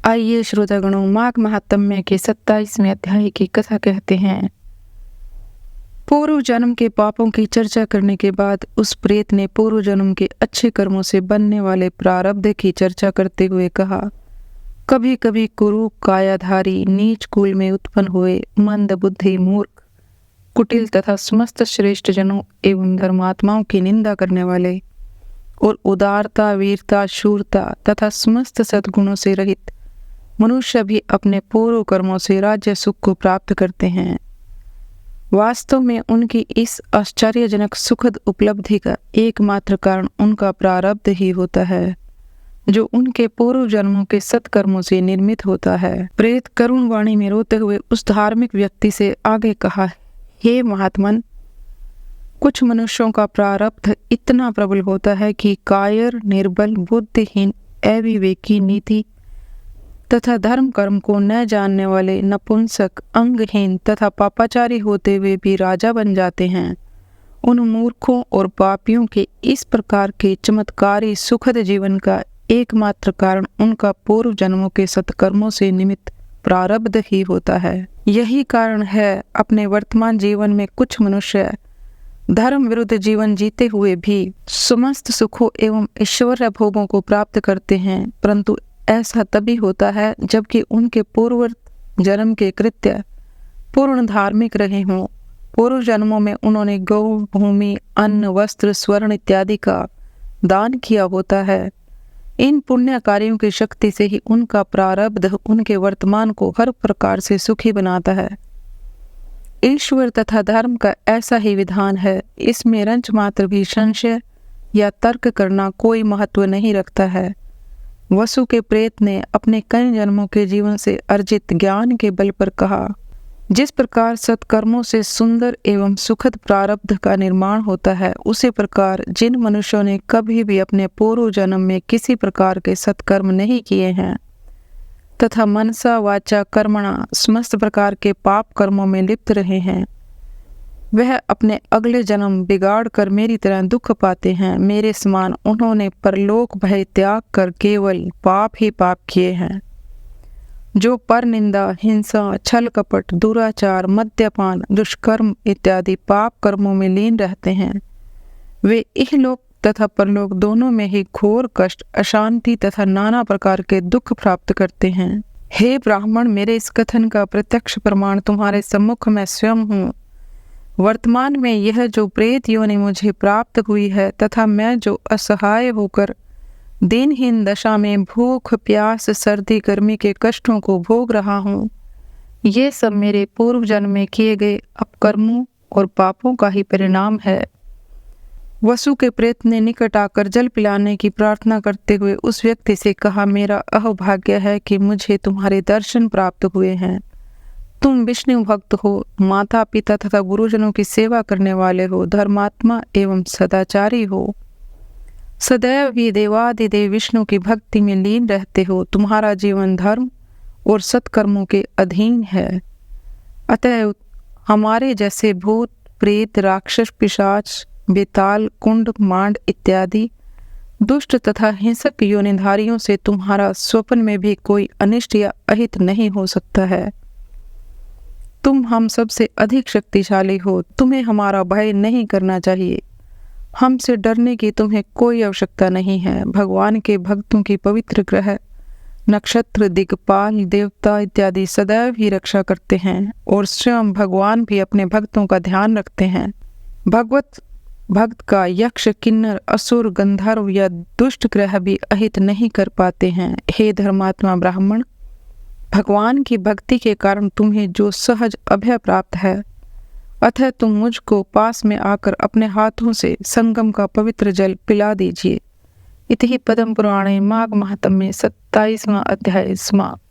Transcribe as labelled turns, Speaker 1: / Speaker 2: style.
Speaker 1: आइए श्रोतागणों, माघ महात्म्य के 27वें अध्याय की कथा कहते हैं। पूर्व जन्म के पापों की चर्चा करने के बाद उस प्रेत ने पूर्व जन्म के अच्छे कर्मों से बनने वाले प्रारब्ध की चर्चा करते हुए कहा, कभी कभी कुरूप कायाधारी नीच कुल में उत्पन्न हुए मंद बुद्धि मूर्ख कुटिल तथा समस्त श्रेष्ठ जनों एवं धर्मात्माओं की निंदा करने वाले और उदारता वीरता शूरता तथा समस्त सद्गुणों से रहित मनुष्य भी अपने पूर्व कर्मों से राज्य सुख को प्राप्त करते हैं। वास्तव में उनकी इस आश्चर्यजनक सुखद उपलब्धि का एकमात्र कारण उनका प्रारब्ध ही होता है, जो उनके पूर्व जन्मों के सत्कर्मों से निर्मित होता है। प्रेत करुण वाणी में रोते हुए उस धार्मिक व्यक्ति से आगे कहा, हे महात्मन, कुछ मनुष्यों का प्रारब्ध इतना प्रबल होता है कि कायर निर्बल बुद्धिहीन अविवेकी नीति तथा धर्म कर्म को न जानने वाले नपुंसक अंगहीन तथा पापाचारी होते हुए भी राजा बन जाते हैं। उन मूर्खों और पापियों के इस प्रकार के चमत्कारी सुखद जीवन का एकमात्र कारण उनका पूर्व जन्मों के सत्कर्मों से निमित्त प्रारब्ध ही होता है। यही कारण है अपने वर्तमान जीवन में कुछ मनुष्य धर्म विरुद्ध जीवन जीते हुए भी समस्त सुखों एवं ऐश्वर्य भोगों को प्राप्त करते हैं, परंतु ऐसा तभी होता है जबकि उनके पूर्व जन्म के कृत्य पूर्ण धार्मिक रहे हों। पूर्व जन्मों में उन्होंने गौ भूमि अन्न वस्त्र स्वर्ण इत्यादि का दान किया होता है। इन पुण्य कार्यों की शक्ति से ही उनका प्रारब्ध उनके वर्तमान को हर प्रकार से सुखी बनाता है। ईश्वर तथा धर्म का ऐसा ही विधान है, इसमें रंच मात्र भी संशय या तर्क करना कोई महत्व नहीं रखता है। वसु के प्रेत ने अपने कई जन्मों के जीवन से अर्जित ज्ञान के बल पर कहा, जिस प्रकार सत्कर्मों से सुंदर एवं सुखद प्रारब्ध का निर्माण होता है, उसी प्रकार जिन मनुष्यों ने कभी भी अपने पूर्व जन्म में किसी प्रकार के सत्कर्म नहीं किए हैं तथा मनसा वाचा कर्मणा समस्त प्रकार के पाप कर्मों में लिप्त रहे हैं, वह अपने अगले जन्म बिगाड़ कर मेरी तरह दुख पाते हैं। मेरे समान उन्होंने परलोक भय त्याग कर केवल पाप ही पाप किए हैं। जो पर निंदा हिंसा छल कपट दुराचार मद्यपान दुष्कर्म इत्यादि पाप कर्मों में लीन रहते हैं, वे इहलोक तथा परलोक दोनों में ही घोर कष्ट अशांति तथा नाना प्रकार के दुख प्राप्त करते हैं। हे ब्राह्मण, मेरे इस कथन का प्रत्यक्ष प्रमाण तुम्हारे सम्मुख मैं स्वयं हूँ। वर्तमान में यह जो प्रेत योनि मुझे प्राप्त हुई है तथा मैं जो असहाय होकर दिनहीन दशा में भूख प्यास सर्दी गर्मी के कष्टों को भोग रहा हूँ, ये सब मेरे पूर्व जन्म में किए गए अपकर्मों और पापों का ही परिणाम है। वसु के प्रेत ने निकट आकर जल पिलाने की प्रार्थना करते हुए उस व्यक्ति से कहा, मेरा अहोभाग्य है कि मुझे तुम्हारे दर्शन प्राप्त हुए हैं। तुम विष्णु भक्त हो, माता पिता तथा गुरुजनों की सेवा करने वाले हो, धर्मात्मा एवं सदाचारी हो, सदैव ही देवादिदेव विष्णु की भक्ति में लीन रहते हो। तुम्हारा जीवन धर्म और सत्कर्मों के अधीन है। अतः हमारे जैसे भूत प्रेत राक्षस पिशाच बेताल कुंड मांड इत्यादि दुष्ट तथा हिंसक योनिधारियों से तुम्हारा स्वप्न में भी कोई अनिष्ट या अहित नहीं हो सकता है। तुम हम सबसे अधिक शक्तिशाली हो, तुम्हें हमारा भय नहीं करना चाहिए। हमसे डरने की तुम्हें कोई आवश्यकता नहीं है। भगवान के भक्तों की पवित्र ग्रह नक्षत्र दिक्पाल देवता इत्यादि सदैव ही रक्षा करते हैं और स्वयं भगवान भी अपने भक्तों का ध्यान रखते हैं। भगवत भक्त का यक्ष किन्नर असुर गंधर्व या दुष्ट ग्रह भी अहित नहीं कर पाते हैं। हे धर्मात्मा ब्राह्मण, भगवान की भक्ति के कारण तुम्हें जो सहज अभय प्राप्त है, अतः तुम मुझको पास में आकर अपने हाथों से संगम का पवित्र जल पिला दीजिए। इति पद्म पुराणे माघ महात्म्ये 27वां अध्याय समाप्त।